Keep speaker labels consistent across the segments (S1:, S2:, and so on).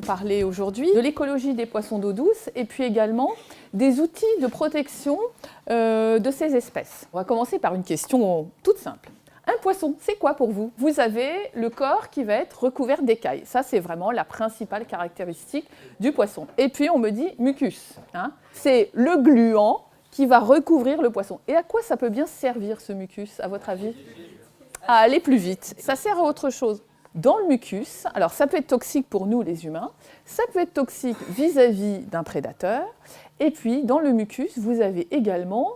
S1: parler aujourd'hui de l'écologie des poissons d'eau douce et puis également des outils de protection de ces espèces. On va commencer par une question toute simple. Un poisson, c'est quoi pour vous? Vous avez le corps qui va être recouvert d'écailles. Ça, c'est vraiment la principale caractéristique du poisson. Et puis, on me dit mucus. C'est le gluant qui va recouvrir le poisson. Et à quoi ça peut bien servir, ce mucus, à votre avis? À aller plus vite. Ça sert à autre chose. Dans le mucus, alors ça peut être toxique pour nous, les humains, ça peut être toxique vis-à-vis d'un prédateur. Et puis, dans le mucus, vous avez également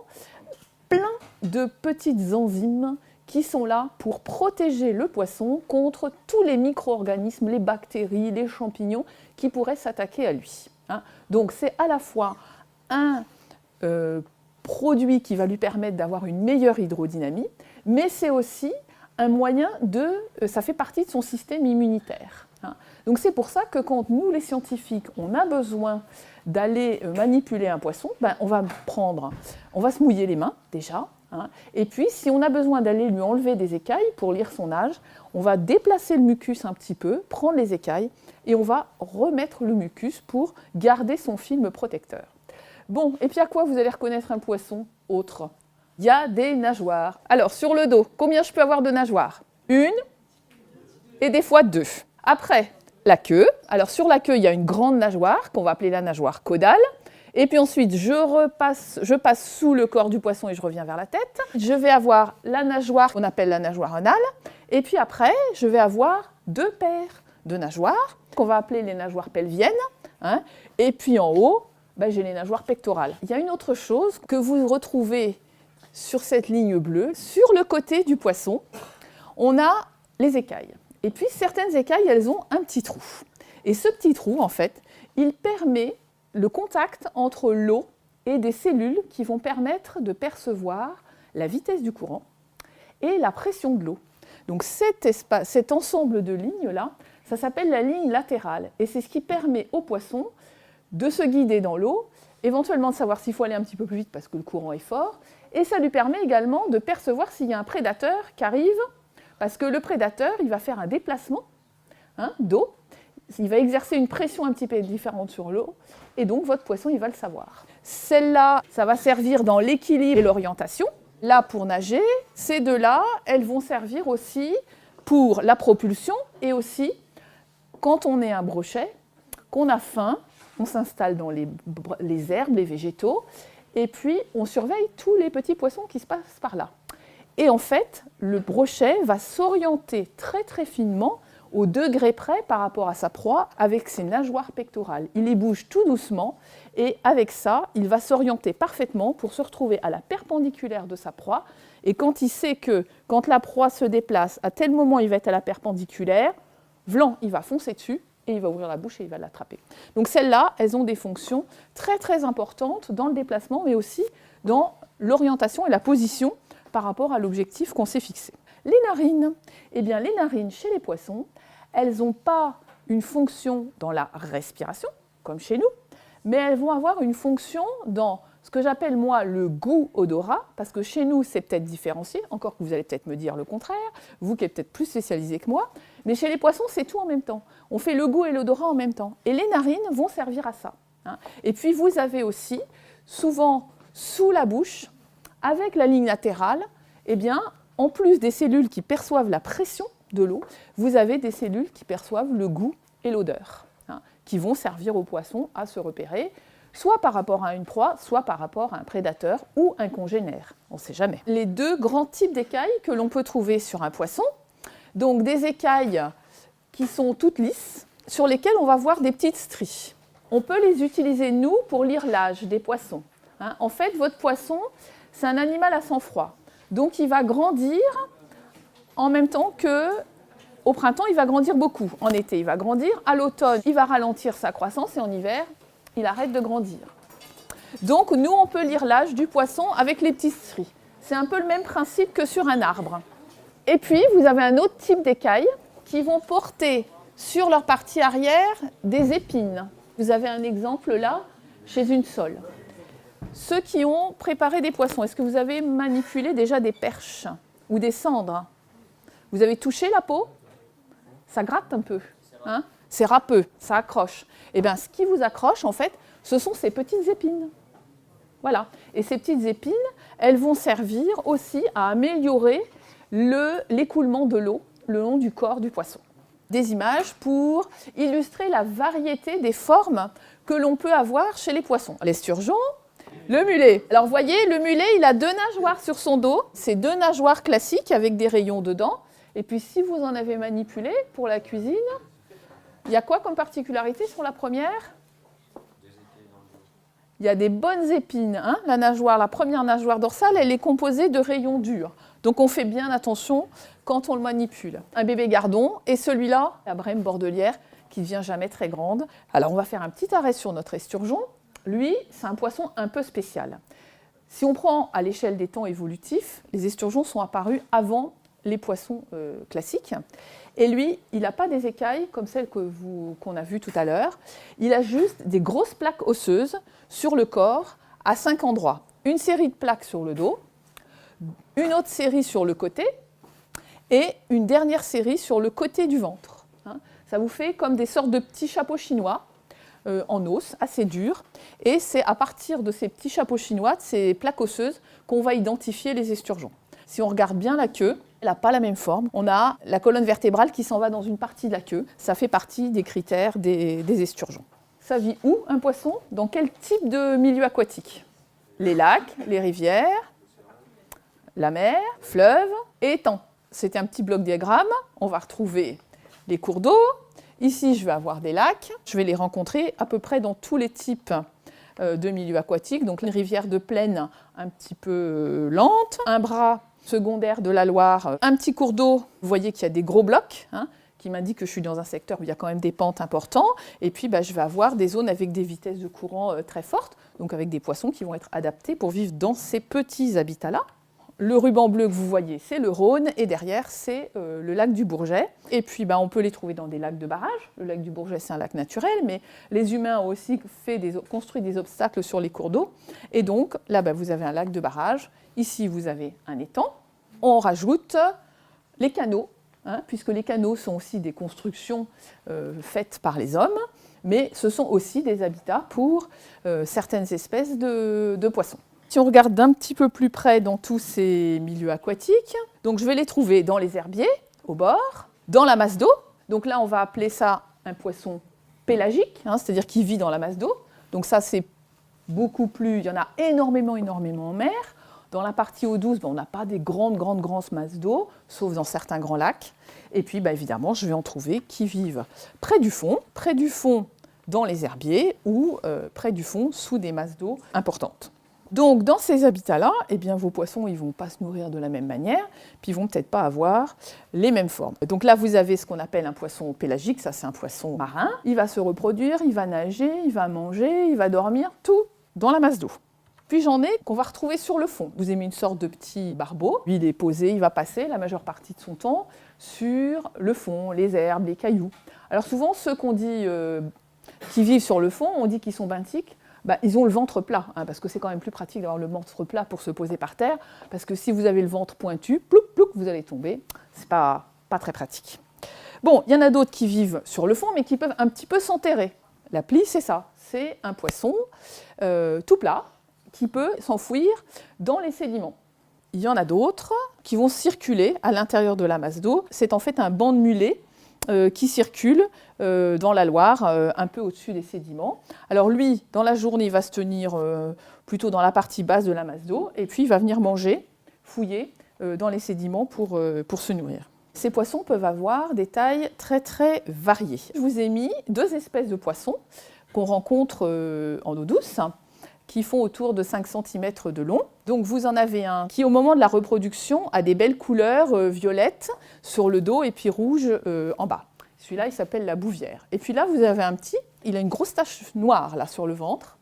S1: plein de petites enzymes qui sont là pour protéger le poisson contre tous les micro-organismes, les bactéries, les champignons qui pourraient s'attaquer à lui. Donc c'est à la fois un produit qui va lui permettre d'avoir une meilleure hydrodynamie, mais c'est aussi un moyen ça fait partie de son système immunitaire. Donc c'est pour ça que quand nous, les scientifiques, on a besoin d'aller manipuler un poisson, on va se mouiller les mains déjà. Et puis, si on a besoin d'aller lui enlever des écailles pour lire son âge, on va déplacer le mucus un petit peu, prendre les écailles, et on va remettre le mucus pour garder son film protecteur. Bon, et puis à quoi vous allez reconnaître un poisson autre? Il y a des nageoires. Alors, sur le dos, combien je peux avoir de nageoires? Une, et des fois deux. Après, la queue. Alors, sur la queue, il y a une grande nageoire, qu'on va appeler la nageoire caudale. Et puis ensuite, je passe sous le corps du poisson et je reviens vers la tête. Je vais avoir la nageoire qu'on appelle la nageoire anale. Et puis après, je vais avoir deux paires de nageoires qu'on va appeler les nageoires pelviennes. Et puis en haut, j'ai les nageoires pectorales. Il y a une autre chose que vous retrouvez sur cette ligne bleue. Sur le côté du poisson, on a les écailles. Et puis certaines écailles, elles ont un petit trou. Et ce petit trou, en fait, il permet le contact entre l'eau et des cellules qui vont permettre de percevoir la vitesse du courant et la pression de l'eau. Donc cet ensemble de lignes-là, ça s'appelle la ligne latérale. Et c'est ce qui permet au poisson de se guider dans l'eau, éventuellement de savoir s'il faut aller un petit peu plus vite parce que le courant est fort. Et ça lui permet également de percevoir s'il y a un prédateur qui arrive, parce que le prédateur, il va faire un déplacement d'eau. Il va exercer une pression un petit peu différente sur l'eau, et donc votre poisson, il va le savoir. Celle-là, ça va servir dans l'équilibre et l'orientation. Là, pour nager, ces deux-là, elles vont servir aussi pour la propulsion, et aussi, quand on est un brochet, qu'on a faim, on s'installe dans les herbes, les végétaux, et puis on surveille tous les petits poissons qui se passent par là. Et en fait, le brochet va s'orienter très très finement au degré près par rapport à sa proie avec ses nageoires pectorales. Il les bouge tout doucement et avec ça, il va s'orienter parfaitement pour se retrouver à la perpendiculaire de sa proie. Et quand il sait que quand la proie se déplace, à tel moment il va être à la perpendiculaire, vlan, il va foncer dessus et il va ouvrir la bouche et il va l'attraper. Donc celles-là, elles ont des fonctions très très importantes dans le déplacement mais aussi dans l'orientation et la position par rapport à l'objectif qu'on s'est fixé. Les narines, eh bien les narines chez les poissons, elles n'ont pas une fonction dans la respiration, comme chez nous, mais elles vont avoir une fonction dans ce que j'appelle moi le goût-odorat, parce que chez nous c'est peut-être différencié, encore que vous allez peut-être me dire le contraire, vous qui êtes peut-être plus spécialisé que moi, mais chez les poissons c'est tout en même temps. On fait le goût et l'odorat en même temps, et les narines vont servir à ça. Et puis vous avez aussi, souvent sous la bouche, avec la ligne latérale, eh bien, en plus des cellules qui perçoivent la pression de l'eau, vous avez des cellules qui perçoivent le goût et l'odeur, qui vont servir au poisson à se repérer, soit par rapport à une proie, soit par rapport à un prédateur ou un congénère. On ne sait jamais. Les deux grands types d'écailles que l'on peut trouver sur un poisson, donc des écailles qui sont toutes lisses, sur lesquelles on va voir des petites stries. On peut les utiliser, nous, pour lire l'âge des poissons. En fait, votre poisson, c'est un animal à sang froid. Donc, il va grandir en même temps qu'au printemps, il va grandir beaucoup. En été, il va grandir. À l'automne, il va ralentir sa croissance. Et en hiver, il arrête de grandir. Donc, nous, on peut lire l'âge du poisson avec les petites stries. C'est un peu le même principe que sur un arbre. Et puis, vous avez un autre type d'écailles qui vont porter sur leur partie arrière des épines. Vous avez un exemple là, chez une sole. Ceux qui ont préparé des poissons, est-ce que vous avez manipulé déjà des perches ou des cendres? Vous avez touché la peau? Ça gratte un peu. c'est râpeux, ça accroche. Et bien, ce qui vous accroche, en fait, ce sont ces petites épines. Voilà. Et ces petites épines, elles vont servir aussi à améliorer l'écoulement de l'eau le long du corps du poisson. Des images pour illustrer la variété des formes que l'on peut avoir chez les poissons. L'esturgeon, le mulet. Alors vous voyez, le mulet, il a 2 nageoires sur son dos. C'est 2 nageoires classiques avec des rayons dedans. Et puis si vous en avez manipulé pour la cuisine, il y a quoi comme particularité sur la première ? Il y a des bonnes épines. Hein, la première nageoire dorsale, elle est composée de rayons durs. Donc on fait bien attention quand on le manipule. Un bébé gardon et celui-là, la brème bordelière, qui ne devient jamais très grande. Alors on va faire un petit arrêt sur notre esturgeon. Lui, c'est un poisson un peu spécial. Si on prend à l'échelle des temps évolutifs, les esturgeons sont apparus avant les poissons classiques. Et lui, il n'a pas des écailles comme celles qu'on a vues tout à l'heure. Il a juste des grosses plaques osseuses sur le corps à 5 endroits. Une série de plaques sur le dos, une autre série sur le côté et une dernière série sur le côté du ventre. Ça vous fait comme des sortes de petits chapeaux chinois en os, assez durs. Et c'est à partir de ces petits chapeaux chinois, de ces plaques osseuses, qu'on va identifier les esturgeons. Si on regarde bien la queue, elle n'a pas la même forme. On a la colonne vertébrale qui s'en va dans une partie de la queue. Ça fait partie des critères des esturgeons. Ça vit où, un poisson ? Dans quel type de milieu aquatique ? Les lacs, les rivières, la mer, fleuves et étangs. C'est un petit bloc diagramme. On va retrouver les cours d'eau. Ici, je vais avoir des lacs. Je vais les rencontrer à peu près dans tous les types de milieux aquatiques. Donc, les rivières de plaine un petit peu lentes. Un bras secondaire de la Loire, un petit cours d'eau. Vous voyez qu'il y a des gros blocs qui m'indiquent que je suis dans un secteur où il y a quand même des pentes importantes. Et puis, je vais avoir des zones avec des vitesses de courant très fortes, donc avec des poissons qui vont être adaptés pour vivre dans ces petits habitats-là. Le ruban bleu que vous voyez, c'est le Rhône, et derrière, c'est le lac du Bourget. Et puis, on peut les trouver dans des lacs de barrage. Le lac du Bourget, c'est un lac naturel, mais les humains ont aussi construit des obstacles sur les cours d'eau. Et donc, là, vous avez un lac de barrage. Ici, vous avez un étang. On rajoute les canaux, puisque les canaux sont aussi des constructions faites par les hommes, mais ce sont aussi des habitats pour certaines espèces de poissons. Si on regarde d'un petit peu plus près dans tous ces milieux aquatiques, donc je vais les trouver dans les herbiers, au bord, dans la masse d'eau. Donc là, on va appeler ça un poisson pélagique, c'est-à-dire qui vit dans la masse d'eau. Donc ça, c'est beaucoup plus, il y en a énormément en mer. Dans la partie eau douce, on n'a pas des grandes masses d'eau, sauf dans certains grands lacs. Et puis, évidemment, je vais en trouver qui vivent près du fond dans les herbiers ou près du fond sous des masses d'eau importantes. Donc, dans ces habitats-là, vos poissons ne vont pas se nourrir de la même manière, puis ils ne vont peut-être pas avoir les mêmes formes. Donc là, vous avez ce qu'on appelle un poisson pélagique, ça c'est un poisson marin. Il va se reproduire, il va nager, il va manger, il va dormir, tout dans la masse d'eau. Puis j'en ai qu'on va retrouver sur le fond. Vous avez une sorte de petit barbeau. Lui, il est posé, il va passer la majeure partie de son temps sur le fond, les herbes, les cailloux. Alors souvent, ceux qu'on dit qui vivent sur le fond, on dit qu'ils sont benthiques. Ils ont le ventre plat, parce que c'est quand même plus pratique d'avoir le ventre plat pour se poser par terre, parce que si vous avez le ventre pointu, plouc, plouc, vous allez tomber. C'est pas très pratique. Bon, il y en a d'autres qui vivent sur le fond, mais qui peuvent un petit peu s'enterrer. La plie, c'est ça. C'est un poisson tout plat, qui peut s'enfouir dans les sédiments. Il y en a d'autres qui vont circuler à l'intérieur de la masse d'eau. C'est en fait un banc de mulets qui circule dans la Loire, un peu au-dessus des sédiments. Alors lui, dans la journée, il va se tenir plutôt dans la partie basse de la masse d'eau, et puis il va venir manger, fouiller dans les sédiments pour se nourrir. Ces poissons peuvent avoir des tailles très très variées. Je vous ai mis 2 espèces de poissons qu'on rencontre en eau douce, qui font autour de 5 cm de long. Donc vous en avez un qui, au moment de la reproduction, a des belles couleurs violettes sur le dos et puis rouge en bas. Celui-là, il s'appelle la bouvière. Et puis là, vous avez un petit, il a une grosse tache noire là sur le ventre.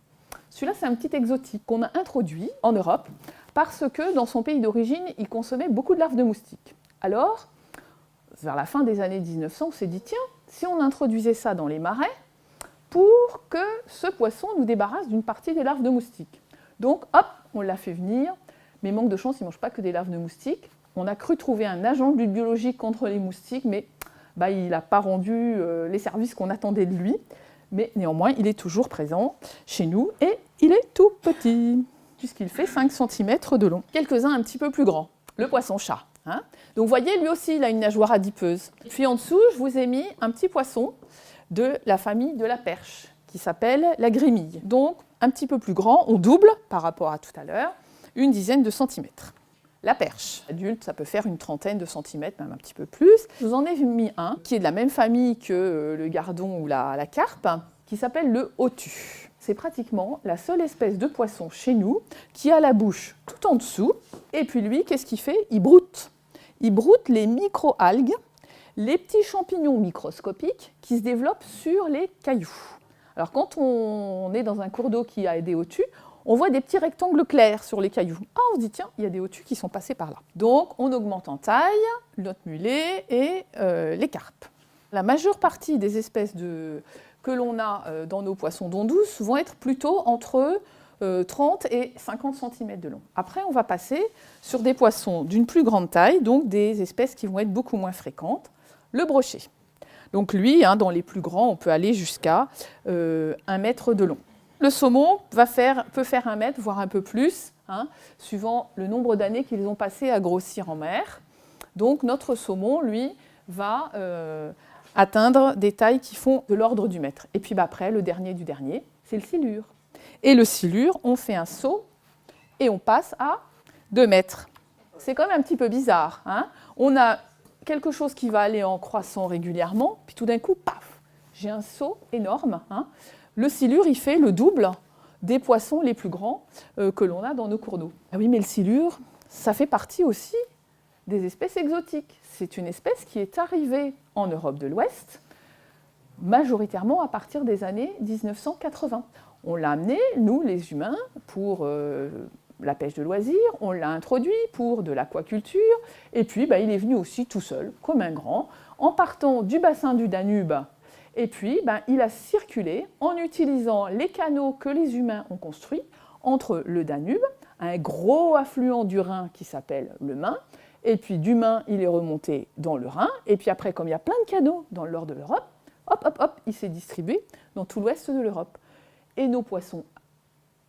S1: Celui-là, c'est un petit exotique qu'on a introduit en Europe parce que dans son pays d'origine, il consommait beaucoup de larves de moustiques. Alors, vers la fin des années 1900, on s'est dit, tiens, si on introduisait ça dans les marais, pour que ce poisson nous débarrasse d'une partie des larves de moustiques. Donc, hop, on l'a fait venir, mais manque de chance, il ne mange pas que des larves de moustiques. On a cru trouver un agent de lutte biologique contre les moustiques, mais il n'a pas rendu les services qu'on attendait de lui, mais néanmoins, il est toujours présent chez nous et il est tout petit, puisqu'il fait 5 cm de long. Quelques-uns un petit peu plus grands, le poisson-chat. Hein. Donc vous voyez, lui aussi, il a une nageoire adipeuse. Puis en dessous, je vous ai mis un petit poisson de la famille de la perche, qui s'appelle la grémille. Donc un petit peu plus grand, on double par rapport à tout à l'heure, une dizaine de centimètres. La perche, adulte, ça peut faire une trentaine de centimètres, même un petit peu plus. Je vous en ai mis un qui est de la même famille que le gardon ou la carpe, qui s'appelle le hautu. C'est pratiquement la seule espèce de poisson chez nous qui a la bouche tout en dessous. Et puis lui, qu'est-ce qu'il fait? Il broute. Il broute les micro-algues, les petits champignons microscopiques qui se développent sur les cailloux. Alors quand on est dans un cours d'eau qui a des hautus, on voit des petits rectangles clairs sur les cailloux. Ah, on se dit, tiens, il y a des hautus qui sont passés par là. Donc, on augmente en taille notre mulet et les carpes. La majeure partie des espèces que l'on a dans nos poissons d'eau douce vont être plutôt entre 30 et 50 cm de long. Après, on va passer sur des poissons d'une plus grande taille, donc des espèces qui vont être beaucoup moins fréquentes. Le brochet. Donc lui, dans les plus grands, on peut aller jusqu'à 1 mètre de long. Le saumon peut faire 1 mètre, voire un peu plus, suivant le nombre d'années qu'ils ont passé à grossir en mer. Donc notre saumon, lui, va atteindre des tailles qui font de l'ordre du mètre. Et puis après, le dernier du dernier, c'est le silure. Et le silure, on fait un saut et on passe à 2 mètres. C'est quand même un petit peu bizarre. On a quelque chose qui va aller en croissant régulièrement, puis tout d'un coup, paf, j'ai un saut énorme. Le silure, il fait le double des poissons les plus grands que l'on a dans nos cours d'eau. Ah oui, mais le silure, ça fait partie aussi des espèces exotiques. C'est une espèce qui est arrivée en Europe de l'Ouest, majoritairement à partir des années 1980. On l'a amené, nous, les humains, pour la pêche de loisirs, on l'a introduit pour de l'aquaculture, et puis il est venu aussi tout seul, comme un grand, en partant du bassin du Danube. Et puis, il a circulé en utilisant les canaux que les humains ont construits entre le Danube, un gros affluent du Rhin qui s'appelle le Main, et puis du Main, il est remonté dans le Rhin, et puis après, comme il y a plein de canaux dans le nord de l'Europe, hop, il s'est distribué dans tout l'ouest de l'Europe. Et nos poissons,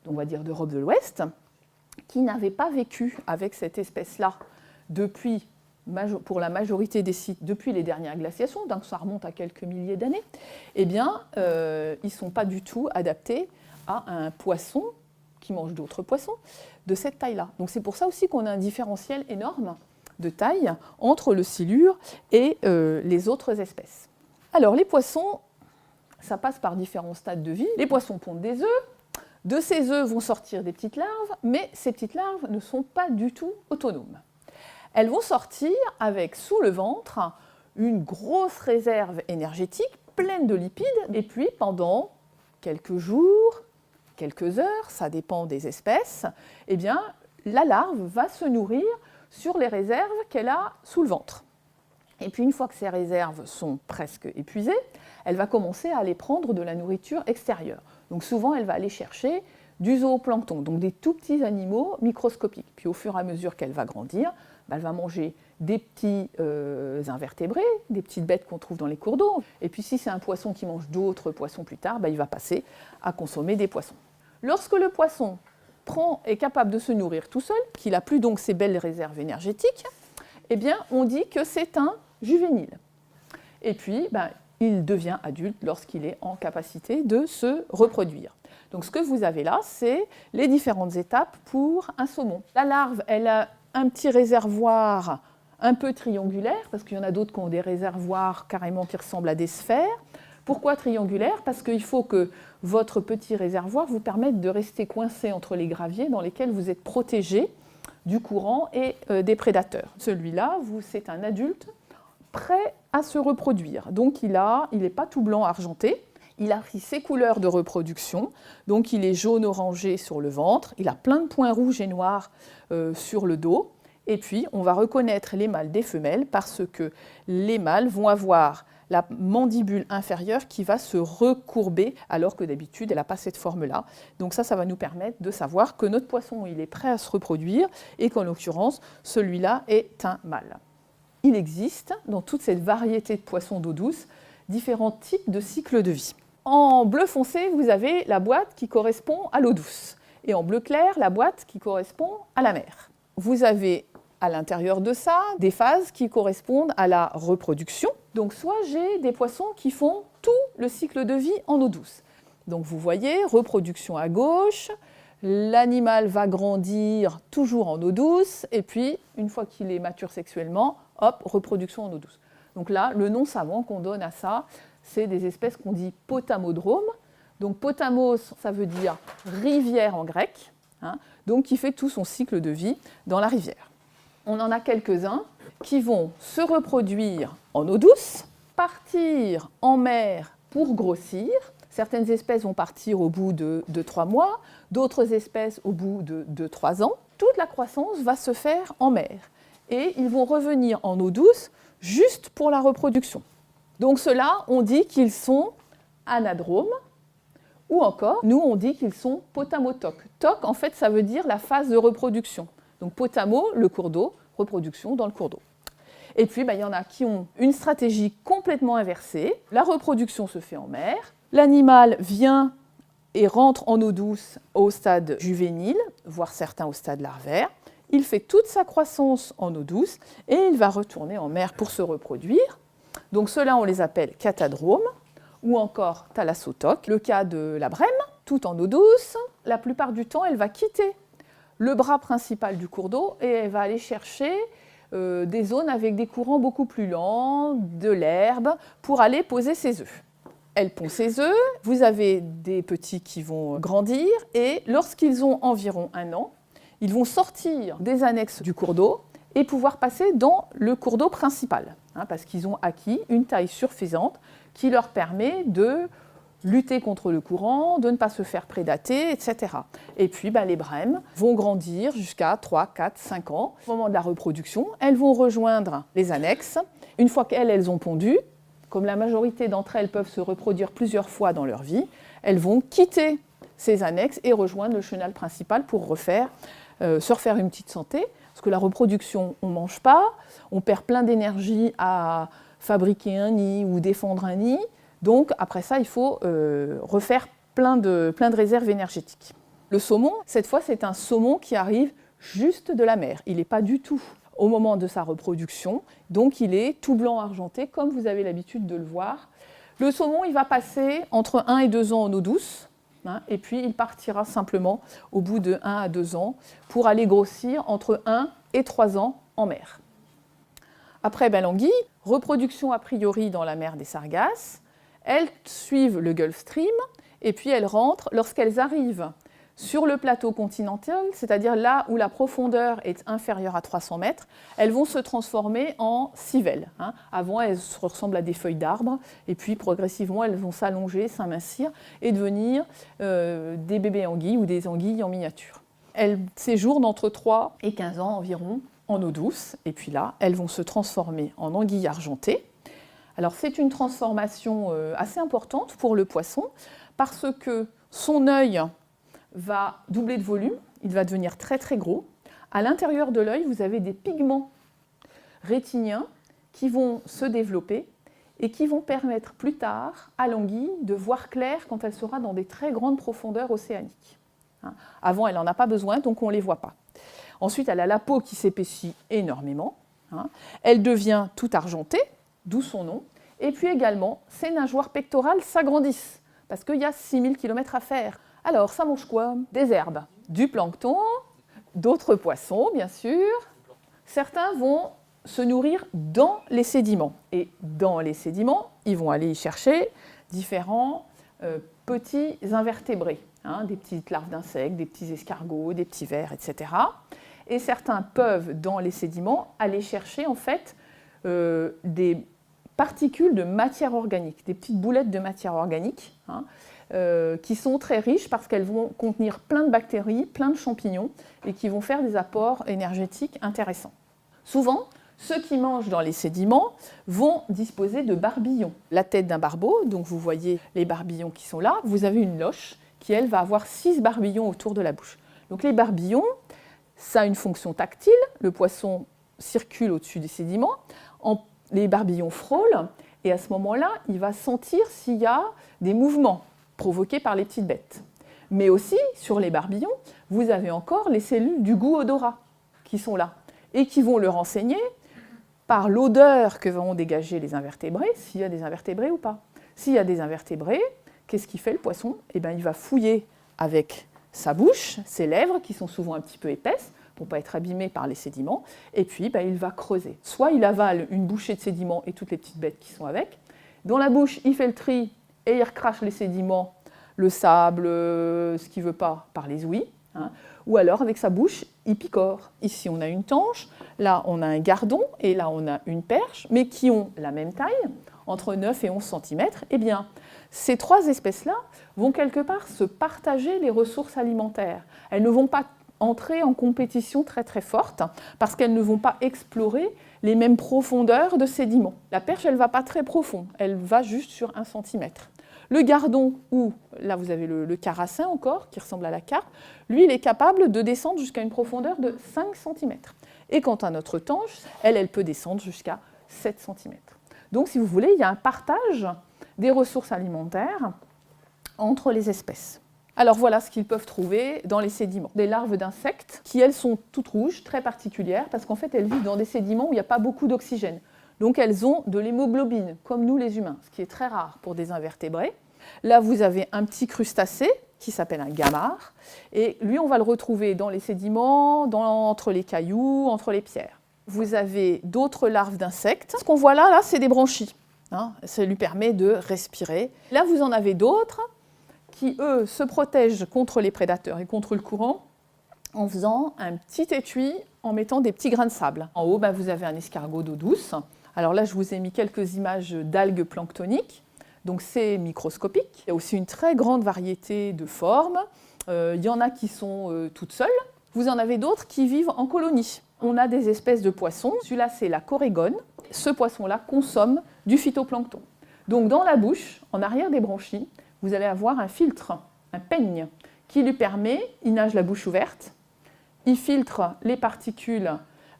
S1: on va dire d'Europe de l'Ouest, qui n'avaient pas vécu avec cette espèce-là pour la majorité des sites depuis les dernières glaciations, donc ça remonte à quelques milliers d'années, ils ne sont pas du tout adaptés à un poisson qui mange d'autres poissons de cette taille-là. Donc c'est pour ça aussi qu'on a un différentiel énorme de taille entre le silure et les autres espèces. Alors les poissons, ça passe par différents stades de vie. Les poissons pondent des œufs. De ces œufs vont sortir des petites larves, mais ces petites larves ne sont pas du tout autonomes. Elles vont sortir avec sous le ventre une grosse réserve énergétique pleine de lipides, et puis pendant quelques jours, quelques heures, ça dépend des espèces, la larve va se nourrir sur les réserves qu'elle a sous le ventre. Et puis une fois que ces réserves sont presque épuisées, elle va commencer à aller prendre de la nourriture extérieure. Donc souvent, elle va aller chercher du zooplancton, donc des tout petits animaux microscopiques. Puis au fur et à mesure qu'elle va grandir, elle va manger des petits invertébrés, des petites bêtes qu'on trouve dans les cours d'eau. Et puis si c'est un poisson qui mange d'autres poissons plus tard, il va passer à consommer des poissons. Lorsque le poisson est capable de se nourrir tout seul, qu'il n'a plus donc ces belles réserves énergétiques, on dit que c'est un juvénile. Et puis, il devient adulte lorsqu'il est en capacité de se reproduire. Donc ce que vous avez là, c'est les différentes étapes pour un saumon. La larve, elle a un petit réservoir un peu triangulaire, parce qu'il y en a d'autres qui ont des réservoirs carrément qui ressemblent à des sphères. Pourquoi triangulaire? Parce qu'il faut que votre petit réservoir vous permette de rester coincé entre les graviers dans lesquels vous êtes protégé du courant et des prédateurs. Celui-là, c'est un adulte prêt à se reproduire. Donc il n'est pas tout blanc argenté, il a pris ses couleurs de reproduction, donc il est jaune-orangé sur le ventre, il a plein de points rouges et noirs sur le dos, et puis on va reconnaître les mâles des femelles parce que les mâles vont avoir la mandibule inférieure qui va se recourber, alors que d'habitude elle n'a pas cette forme-là. Donc ça va nous permettre de savoir que notre poisson il est prêt à se reproduire, et qu'en l'occurrence, celui-là est un mâle. il existe, dans toute cette variété de poissons d'eau douce, différents types de cycles de vie. En bleu foncé, vous avez la boîte qui correspond à l'eau douce, et en bleu clair, la boîte qui correspond à la mer. Vous avez à l'intérieur de ça des phases qui correspondent à la reproduction. Donc soit j'ai des poissons qui font tout le cycle de vie en eau douce. Donc vous voyez, reproduction à gauche, l'animal va grandir toujours en eau douce, et puis une fois qu'il est mature sexuellement, hop, reproduction en eau douce. Donc là, le nom savant qu'on donne à ça, c'est des espèces qu'on dit potamodromes. Donc potamos, ça veut dire rivière en grec, donc qui fait tout son cycle de vie dans la rivière. On en a quelques-uns qui vont se reproduire en eau douce, partir en mer pour grossir. Certaines espèces vont partir au bout de 3 mois, d'autres espèces au bout de 3 ans. Toute la croissance va se faire en mer et ils vont revenir en eau douce juste pour la reproduction. Donc ceux-là, on dit qu'ils sont anadromes, ou encore, nous on dit qu'ils sont potamotoques. Toc, en fait, ça veut dire la phase de reproduction. Donc potamo, le cours d'eau, reproduction dans le cours d'eau. Et puis, il y en a qui ont une stratégie complètement inversée. La reproduction se fait en mer, l'animal vient et rentre en eau douce au stade juvénile, voire certains au stade larvaire. Il fait toute sa croissance en eau douce et il va retourner en mer pour se reproduire. Donc ceux-là, on les appelle catadromes ou encore thalassotoques. Le cas de la brème, tout en eau douce, la plupart du temps, elle va quitter le bras principal du cours d'eau et elle va aller chercher des zones avec des courants beaucoup plus lents, de l'herbe, pour aller poser ses œufs. Elle pond ses œufs, vous avez des petits qui vont grandir et lorsqu'ils ont environ 1 an, ils vont sortir des annexes du cours d'eau et pouvoir passer dans le cours d'eau principal, parce qu'ils ont acquis une taille suffisante qui leur permet de lutter contre le courant, de ne pas se faire prédater, etc. Et puis les brèmes vont grandir jusqu'à 3, 4, 5 ans. Au moment de la reproduction, elles vont rejoindre les annexes. Une fois qu'elles ont pondu, comme la majorité d'entre elles peuvent se reproduire plusieurs fois dans leur vie, elles vont quitter ces annexes et rejoindre le chenal principal pour se refaire une petite santé. Parce que la reproduction, on ne mange pas, on perd plein d'énergie à fabriquer un nid ou défendre un nid. Donc après ça, il faut refaire plein de réserves énergétiques. Le saumon, cette fois, c'est un saumon qui arrive juste de la mer. Il n'est pas du tout au moment de sa reproduction, donc il est tout blanc argenté, comme vous avez l'habitude de le voir. Le saumon, il va passer entre 1 et 2 ans en eau douce, et puis il partira simplement au bout de 1 à 2 ans pour aller grossir entre 1 et 3 ans en mer. Après l'anguille, reproduction a priori dans la mer des Sargasses. Elles suivent le Gulf Stream et puis elles rentrent lorsqu'elles arrivent sur le plateau continental, c'est-à-dire là où la profondeur est inférieure à 300 mètres, elles vont se transformer en civelles. Avant, elles ressemblent à des feuilles d'arbre et puis progressivement, elles vont s'allonger, s'amincir et devenir des bébés anguilles ou des anguilles en miniature. Elles séjournent entre 3 et 15 ans environ en eau douce et puis là, elles vont se transformer en anguilles argentées. Alors c'est une transformation assez importante pour le poisson parce que son œil va doubler de volume, il va devenir très très gros. À l'intérieur de l'œil, vous avez des pigments rétiniens qui vont se développer et qui vont permettre plus tard à l'anguille de voir clair quand elle sera dans des très grandes profondeurs océaniques. Avant, elle n'en a pas besoin, donc on ne les voit pas. Ensuite, elle a la peau qui s'épaissit énormément. Elle devient tout argentée, d'où son nom. Et puis également, ses nageoires pectorales s'agrandissent, parce qu'il y a 6000 km à faire. Alors, ça mange quoi? Des herbes, du plancton, d'autres poissons, bien sûr. Certains vont se nourrir dans les sédiments. Et dans les sédiments, ils vont aller y chercher différents petits invertébrés, des petites larves d'insectes, des petits escargots, des petits vers, etc. Et certains peuvent, dans les sédiments, aller chercher en fait des particules de matière organique, des petites boulettes de matière organique, qui sont très riches parce qu'elles vont contenir plein de bactéries, plein de champignons, et qui vont faire des apports énergétiques intéressants. Souvent, ceux qui mangent dans les sédiments vont disposer de barbillons. La tête d'un barbeau, donc vous voyez les barbillons qui sont là, vous avez une loche qui, elle, va avoir 6 barbillons autour de la bouche. Donc les barbillons, ça a une fonction tactile, le poisson circule au-dessus des sédiments, les barbillons frôlent, et à ce moment-là, il va sentir s'il y a des mouvements provoqués par les petites bêtes. Mais aussi, sur les barbillons, vous avez encore les cellules du goût odorat qui sont là, et qui vont le renseigner par l'odeur que vont dégager les invertébrés, s'il y a des invertébrés ou pas. S'il y a des invertébrés, qu'est-ce qu'il fait le poisson? Eh bien, il va fouiller avec sa bouche, ses lèvres, qui sont souvent un petit peu épaisses, pour ne pas être abîmé par les sédiments, et puis il va creuser. Soit il avale une bouchée de sédiments et toutes les petites bêtes qui sont avec. Dans la bouche, il fait le tri et il recrache les sédiments, le sable, ce qu'il ne veut pas, par les ouïes. Ou alors, avec sa bouche, il picore. Ici, on a une tanche, là, on a un gardon, et là, on a une perche, mais qui ont la même taille, entre 9 et 11 cm. Eh bien, ces trois espèces-là vont quelque part se partager les ressources alimentaires. Elles ne vont pas entrer en compétition très très forte, parce qu'elles ne vont pas explorer les mêmes profondeurs de sédiments. La perche, elle ne va pas très profond, elle va juste sur 1 cm. Le gardon, ou là vous avez le carassin encore, qui ressemble à la carpe, lui il est capable de descendre jusqu'à une profondeur de 5 cm. Et quant à notre tanche, elle peut descendre jusqu'à 7 cm. Donc si vous voulez, il y a un partage des ressources alimentaires entre les espèces. Alors voilà ce qu'ils peuvent trouver dans les sédiments. Des larves d'insectes qui, elles, sont toutes rouges, très particulières, parce qu'en fait, elles vivent dans des sédiments où il n'y a pas beaucoup d'oxygène. Donc elles ont de l'hémoglobine, comme nous les humains, ce qui est très rare pour des invertébrés. Là, vous avez un petit crustacé qui s'appelle un gamard, et lui, on va le retrouver dans les sédiments, entre les cailloux, entre les pierres. Vous avez d'autres larves d'insectes. Ce qu'on voit là, c'est des branchies. Ça lui permet de respirer. Là, vous en avez d'autres qui, eux, se protègent contre les prédateurs et contre le courant en faisant un petit étui, en mettant des petits grains de sable. En haut, vous avez un escargot d'eau douce. Alors là, je vous ai mis quelques images d'algues planctoniques. Donc c'est microscopique. Il y a aussi une très grande variété de formes. Il y en a qui sont toutes seules. Vous en avez d'autres qui vivent en colonie. On a des espèces de poissons. Celui-là, c'est la corégone. Ce poisson-là consomme du phytoplancton. Donc dans la bouche, en arrière des branchies, vous allez avoir un filtre, un peigne, qui lui permet, il nage la bouche ouverte, il filtre les particules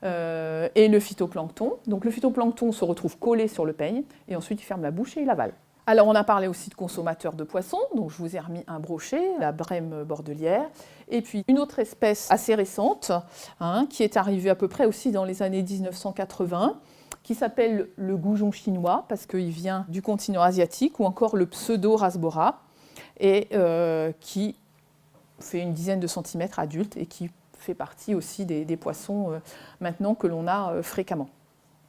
S1: et le phytoplancton. Donc le phytoplancton se retrouve collé sur le peigne, et ensuite il ferme la bouche et il avale. Alors on a parlé aussi de consommateurs de poissons, donc je vous ai remis un brochet, la brème bordelière, et puis une autre espèce assez récente, qui est arrivée à peu près aussi dans les années 1980, qui s'appelle le goujon chinois, parce qu'il vient du continent asiatique, ou encore le pseudo-rasbora, et qui fait une dizaine de centimètres adulte, et qui fait partie aussi des poissons maintenant que l'on a fréquemment.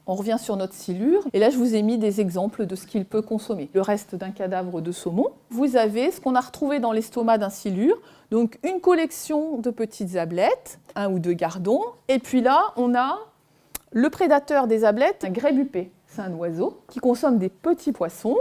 S1: On revient sur notre silure, et là je vous ai mis des exemples de ce qu'il peut consommer. Le reste d'un cadavre de saumon. Vous avez ce qu'on a retrouvé dans l'estomac d'un silure, donc une collection de petites ablettes, 1 ou 2 gardons, et puis là on a le prédateur des ablettes, un grébupé. C'est un oiseau qui consomme des petits poissons,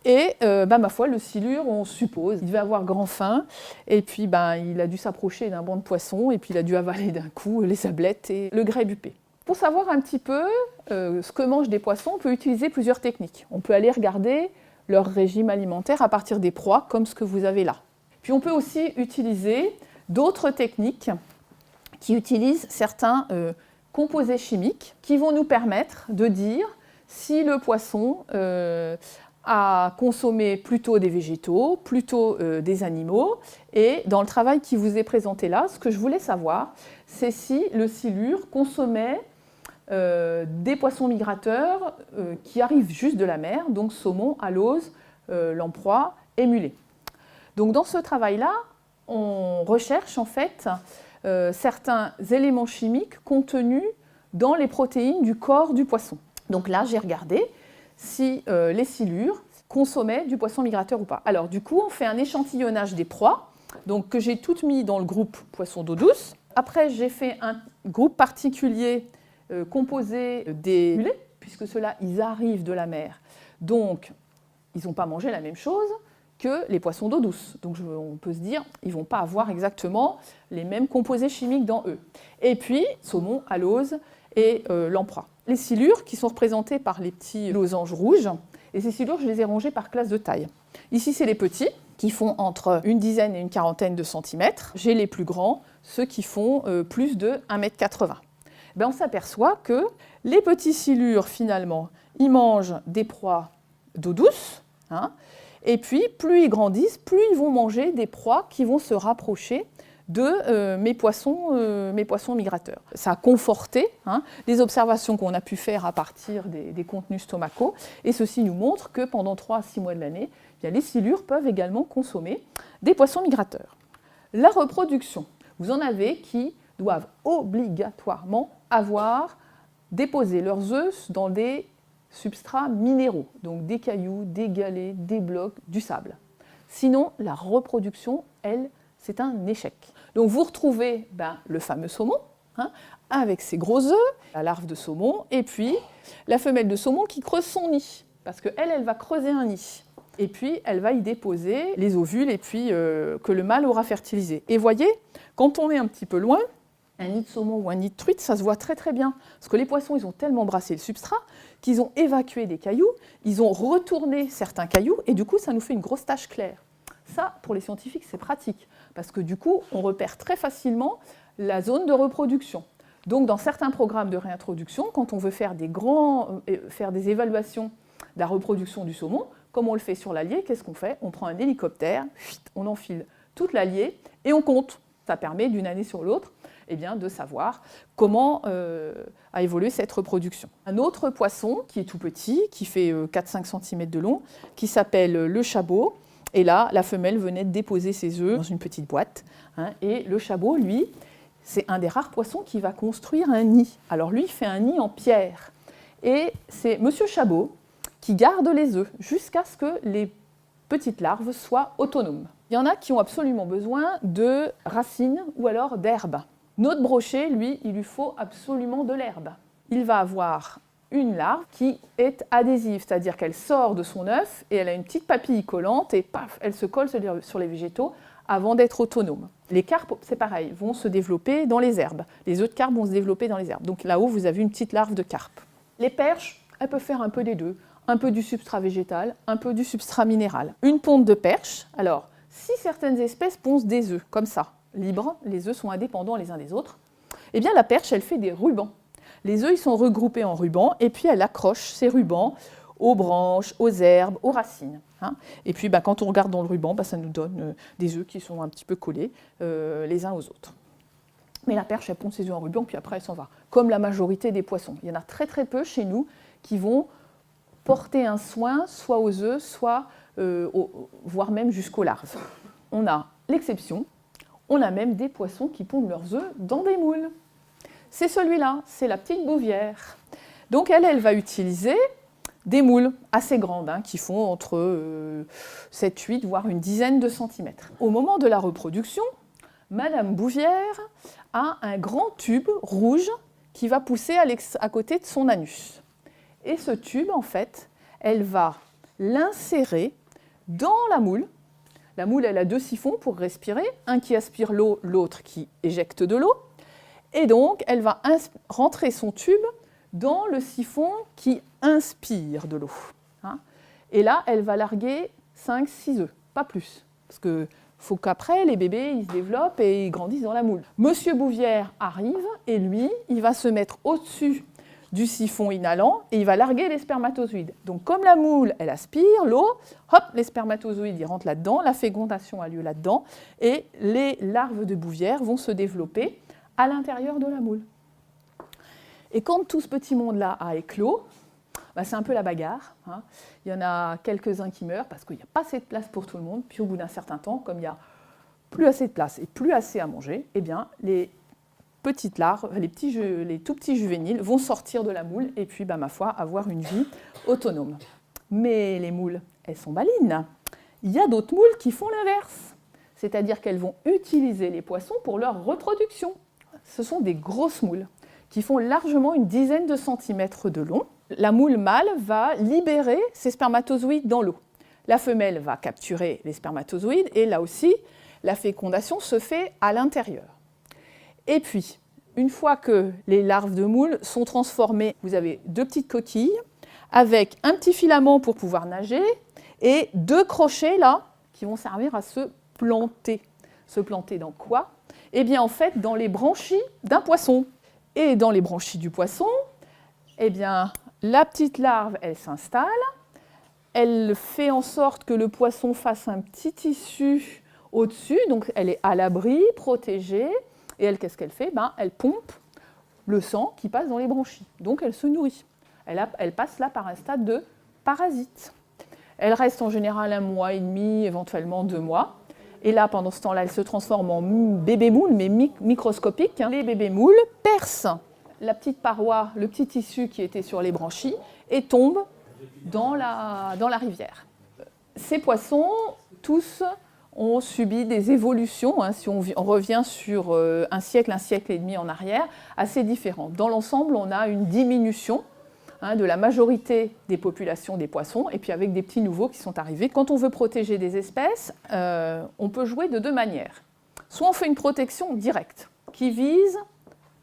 S1: et ma foi, le silure, on suppose, il devait avoir grand faim, et puis il a dû s'approcher d'un banc de poissons, et puis il a dû avaler d'un coup les ablettes et le grébupé. Pour savoir un petit peu ce que mangent des poissons, on peut utiliser plusieurs techniques. On peut aller regarder leur régime alimentaire à partir des proies, comme ce que vous avez là. Puis on peut aussi utiliser d'autres techniques qui utilisent certains composés chimiques qui vont nous permettre de dire si le poisson a consommé plutôt des végétaux, plutôt des animaux. Et dans le travail qui vous est présenté là, ce que je voulais savoir, c'est si le silure consommait des poissons migrateurs qui arrivent juste de la mer, donc saumon, alose, lamproie et mulet. Donc dans ce travail-là, on recherche en fait certains éléments chimiques contenus dans les protéines du corps du poisson. Donc là, j'ai regardé si les silures consommaient du poisson migrateur ou pas. Alors du coup, on fait un échantillonnage des proies, donc que j'ai toutes mis dans le groupe poisson d'eau douce. Après, j'ai fait un groupe particulier composé des mulets, puisque ceux-là, ils arrivent de la mer. Donc, ils n'ont pas mangé la même chose que les poissons d'eau douce. Donc on peut se dire, ils ne vont pas avoir exactement les mêmes composés chimiques dans eux. Et puis, saumon, alose et lamproie. Les silures, qui sont représentées par les petits losanges rouges, et ces silures, je les ai rangées par classe de taille. Ici, c'est les petits, qui font entre une dizaine et une quarantaine de centimètres. J'ai les plus grands, ceux qui font plus de 1,80 m. ben, on s'aperçoit que les petits silures, finalement, ils mangent des proies d'eau douce, hein, et puis plus ils grandissent, plus ils vont manger des proies qui vont se rapprocher de mes poissons migrateurs. Ça a conforté les observations qu'on a pu faire à partir des contenus stomacaux, et ceci nous montre que pendant 3 à 6 mois de l'année, les silures peuvent également consommer des poissons migrateurs. La reproduction, vous en avez qui doivent obligatoirement avoir déposé leurs œufs dans des substrats minéraux, donc des cailloux, des galets, des blocs, du sable. Sinon, la reproduction, elle, c'est un échec. Donc vous retrouvez le fameux saumon, avec ses gros œufs, la larve de saumon, et puis la femelle de saumon qui creuse son nid, parce qu'elle, elle va creuser un nid. Et puis elle va y déposer les ovules et puis que le mâle aura fertilisé. Et voyez, quand on est un petit peu loin, un nid de saumon ou un nid de truite, ça se voit très très bien. Parce que les poissons, ils ont tellement brassé le substrat qu'ils ont évacué des cailloux, ils ont retourné certains cailloux, et du coup, ça nous fait une grosse tache claire. Ça, pour les scientifiques, c'est pratique, parce que du coup, on repère très facilement la zone de reproduction. Donc, dans certains programmes de réintroduction, quand on veut faire des évaluations de la reproduction du saumon, comme on le fait sur l'Allier, qu'est-ce qu'on fait? On prend un hélicoptère, on enfile toute l'Allier et on compte. Ça permet d'une année sur l'autre de savoir comment a évolué cette reproduction. Un autre poisson qui est tout petit, qui fait 4-5 cm de long, qui s'appelle le chabot. Et là, la femelle venait de déposer ses œufs dans une petite boîte. Et le chabot, lui, c'est un des rares poissons qui va construire un nid. Alors lui, il fait un nid en pierre. Et c'est Monsieur Chabot qui garde les œufs jusqu'à ce que les petites larves soient autonomes. Il y en a qui ont absolument besoin de racines ou alors d'herbes. Notre brochet, lui, il lui faut absolument de l'herbe. Il va avoir une larve qui est adhésive, c'est-à-dire qu'elle sort de son œuf et elle a une petite papille collante et paf, elle se colle sur les végétaux avant d'être autonome. Les carpes, c'est pareil, vont se développer dans les herbes. Les œufs de carpe vont se développer dans les herbes. Donc là-haut, vous avez une petite larve de carpe. Les perches, elles peuvent faire un peu des deux. Un peu du substrat végétal, un peu du substrat minéral. Une ponte de perche, alors, si certaines espèces pondent des œufs, comme ça, libres, les œufs sont indépendants les uns des autres, eh bien la perche, elle fait des rubans. Les œufs, ils sont regroupés en rubans, et puis elle accroche ces rubans aux branches, aux herbes, aux racines. Et puis, quand on regarde dans le ruban, ça nous donne des œufs qui sont un petit peu collés les uns aux autres. Mais la perche, elle pond ses œufs en ruban, puis après, elle s'en va. Comme la majorité des poissons. Il y en a très très peu chez nous qui vont porter un soin, soit aux œufs, soit voire même jusqu'aux larves. On a l'exception, on a même des poissons qui pondent leurs œufs dans des moules. C'est celui-là, c'est la petite bouvière. Donc elle va utiliser des moules assez grandes, qui font entre 7, 8, voire une dizaine de centimètres. Au moment de la reproduction, Madame Bouvière a un grand tube rouge qui va pousser à côté de son anus. Et ce tube, en fait, elle va l'insérer dans la moule. La moule, elle a 2 siphons pour respirer, un qui aspire l'eau, l'autre qui éjecte de l'eau. Et donc, elle va rentrer son tube dans le siphon qui inspire de l'eau. Et là, elle va larguer 5-6 œufs, pas plus. Parce qu'il faut qu'après, les bébés, ils se développent et ils grandissent dans la moule. Monsieur Bouvière arrive et lui, il va se mettre au-dessus du siphon inhalant et il va larguer les spermatozoïdes. Donc comme la moule, elle aspire l'eau, hop, les spermatozoïdes ils rentrent là-dedans, la fécondation a lieu là-dedans et les larves de Bouvière vont se développer à l'intérieur de la moule. Et quand tout ce petit monde-là a éclos, c'est un peu la bagarre. Il y en a quelques-uns qui meurent parce qu'il n'y a pas assez de place pour tout le monde. Puis au bout d'un certain temps, comme il n'y a plus assez de place et plus assez à manger, eh bien les petites larves, les tout petits juvéniles vont sortir de la moule et puis, ma foi, avoir une vie autonome. Mais les moules, elles sont malines. Il y a d'autres moules qui font l'inverse, c'est-à-dire qu'elles vont utiliser les poissons pour leur reproduction. Ce sont des grosses moules qui font largement une dizaine de centimètres de long. La moule mâle va libérer ses spermatozoïdes dans l'eau. La femelle va capturer les spermatozoïdes et là aussi, la fécondation se fait à l'intérieur. Et puis, une fois que les larves de moule sont transformées, vous avez 2 petites coquilles avec un petit filament pour pouvoir nager et 2 crochets là qui vont servir à se planter. Se planter dans quoi? Eh bien, en fait, dans les branchies d'un poisson. Et dans les branchies du poisson, eh bien, la petite larve, elle s'installe, elle fait en sorte que le poisson fasse un petit tissu au-dessus, donc elle est à l'abri, protégée, et elle, qu'est-ce qu'elle fait? Elle pompe le sang qui passe dans les branchies, donc elle se nourrit. Elle passe là par un stade de parasite. Elle reste en général 1 mois et demi, éventuellement 2 mois. Et là, pendant ce temps-là, elle se transforme en bébé moule, mais microscopique. Les bébés moules percent la petite paroi, le petit tissu qui était sur les branchies, et tombent dans la rivière. Ces poissons, tous, ont subi des évolutions, hein, si on revient sur un siècle et demi en arrière, assez différentes. Dans l'ensemble, on a une diminution de la majorité des populations des poissons, et puis avec des petits nouveaux qui sont arrivés. Quand on veut protéger des espèces, on peut jouer de 2 manières. Soit on fait une protection directe, qui vise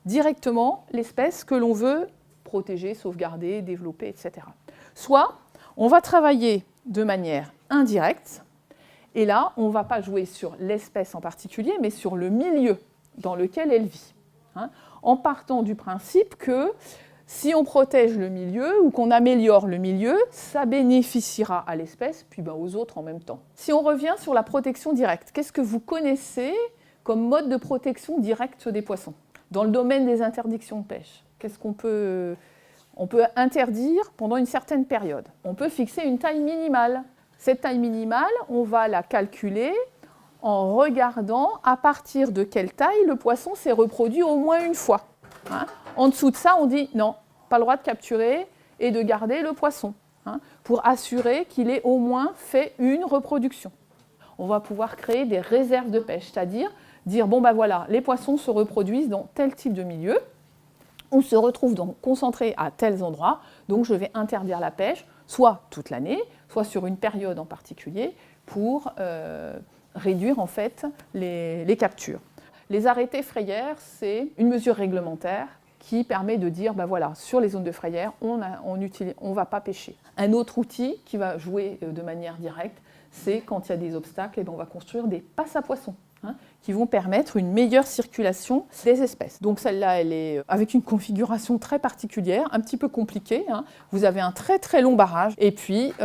S1: directement l'espèce que l'on veut protéger, sauvegarder, développer, etc. Soit on va travailler de manière indirecte, et là, on ne va pas jouer sur l'espèce en particulier, mais sur le milieu dans lequel elle vit, en partant du principe que si on protège le milieu ou qu'on améliore le milieu, ça bénéficiera à l'espèce, puis aux autres en même temps. Si on revient sur la protection directe, qu'est-ce que vous connaissez comme mode de protection directe des poissons? Dans le domaine des interdictions de pêche, qu'est-ce qu'on peut... On peut interdire pendant une certaine période. On peut fixer une taille minimale. Cette taille minimale, on va la calculer en regardant à partir de quelle taille le poisson s'est reproduit au moins une fois. En dessous de ça, on dit non, pas le droit de capturer et de garder le poisson, pour assurer qu'il ait au moins fait une reproduction. On va pouvoir créer des réserves de pêche, c'est-à-dire dire bon voilà, les poissons se reproduisent dans tel type de milieu, ou se retrouvent donc concentrés à tels endroits, donc je vais interdire la pêche, soit toute l'année, soit sur une période en particulier, pour réduire en fait les captures. Les arrêtés frayères, c'est une mesure réglementaire qui permet de dire, voilà, sur les zones de frayère, on ne va pas pêcher. Un autre outil qui va jouer de manière directe, c'est quand il y a des obstacles, on va construire des passes à poissons, qui vont permettre une meilleure circulation des espèces. Donc celle-là, elle est avec une configuration très particulière, un petit peu compliquée. Vous avez un très très long barrage, et puis on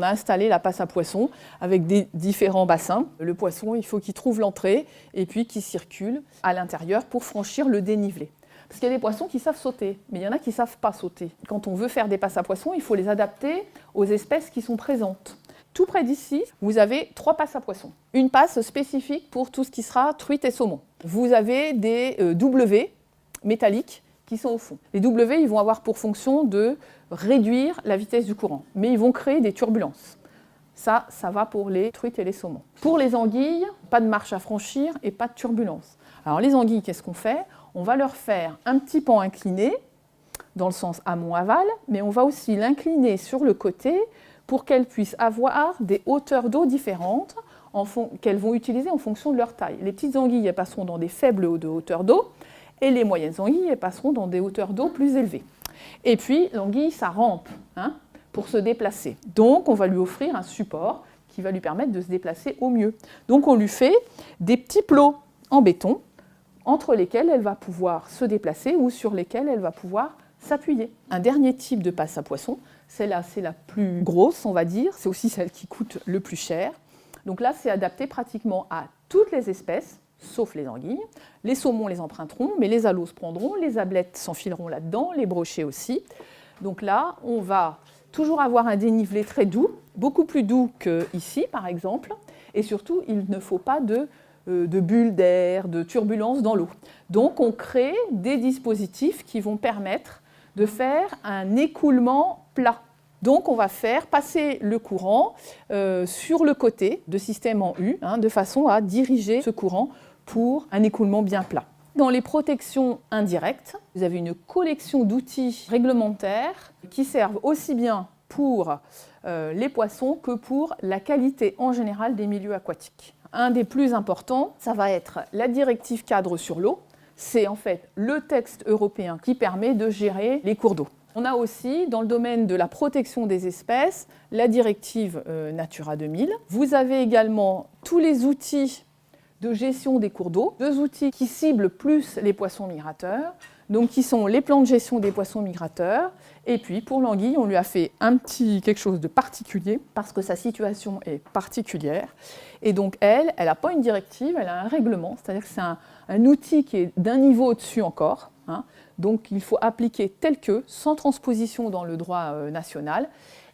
S1: a installé la passe à poissons avec des différents bassins. Le poisson, il faut qu'il trouve l'entrée, et puis qu'il circule à l'intérieur pour franchir le dénivelé. Parce qu'il y a des poissons qui savent sauter, mais il y en a qui ne savent pas sauter. Quand on veut faire des passes à poissons, il faut les adapter aux espèces qui sont présentes. Tout près d'ici, vous avez 3 passes à poissons. Une passe spécifique pour tout ce qui sera truite et saumon. Vous avez des W métalliques qui sont au fond. Les W, ils vont avoir pour fonction de réduire la vitesse du courant, mais ils vont créer des turbulences. Ça va pour les truites et les saumons. Pour les anguilles, pas de marche à franchir et pas de turbulence. Alors les anguilles, qu'est-ce qu'on fait? On va leur faire un petit pan incliné, dans le sens amont-aval, mais on va aussi l'incliner sur le côté pour qu'elles puissent avoir des hauteurs d'eau différentes qu'elles vont utiliser en fonction de leur taille. Les petites anguilles, elles passeront dans des faibles hauteurs d'eau, et les moyennes anguilles, elles passeront dans des hauteurs d'eau plus élevées. Et puis, l'anguille, ça rampe pour se déplacer. Donc, on va lui offrir un support qui va lui permettre de se déplacer au mieux. Donc, on lui fait des petits plots en béton entre lesquels elle va pouvoir se déplacer ou sur lesquels elle va pouvoir s'appuyer. Un dernier type de passe à poissons, celle-là, c'est la plus grosse, on va dire. C'est aussi celle qui coûte le plus cher. Donc là, c'est adapté pratiquement à toutes les espèces, sauf les anguilles. Les saumons les emprunteront, mais les aloses prendront, les ablettes s'enfileront là-dedans, les brochets aussi. Donc là, on va toujours avoir un dénivelé très doux, beaucoup plus doux qu'ici, par exemple. Et surtout, il ne faut pas de bulles d'air, de turbulences dans l'eau. Donc, on crée des dispositifs qui vont permettre de faire un écoulement plat. Donc, on va faire passer le courant sur le côté de système en U, de façon à diriger ce courant pour un écoulement bien plat. Dans les protections indirectes, vous avez une collection d'outils réglementaires qui servent aussi bien pour les poissons que pour la qualité en général des milieux aquatiques. Un des plus importants, ça va être la directive cadre sur l'eau. C'est en fait le texte européen qui permet de gérer les cours d'eau. On a aussi, dans le domaine de la protection des espèces, la directive Natura 2000. Vous avez également tous les outils de gestion des cours d'eau, 2 outils qui ciblent plus les poissons migrateurs, donc qui sont les plans de gestion des poissons migrateurs. Et puis pour l'anguille, on lui a fait quelque chose de particulier parce que sa situation est particulière. Et donc elle n'a pas une directive, elle a un règlement, c'est-à-dire que c'est un outil qui est d'un niveau au-dessus encore. Donc il faut appliquer tel que, sans transposition dans le droit national,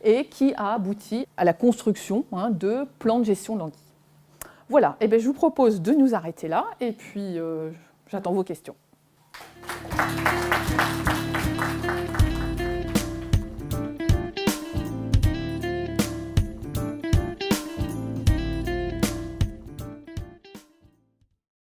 S1: et qui a abouti à la construction de plans de gestion de l'anguille. Voilà, et je vous propose de nous arrêter là, et puis j'attends vos questions.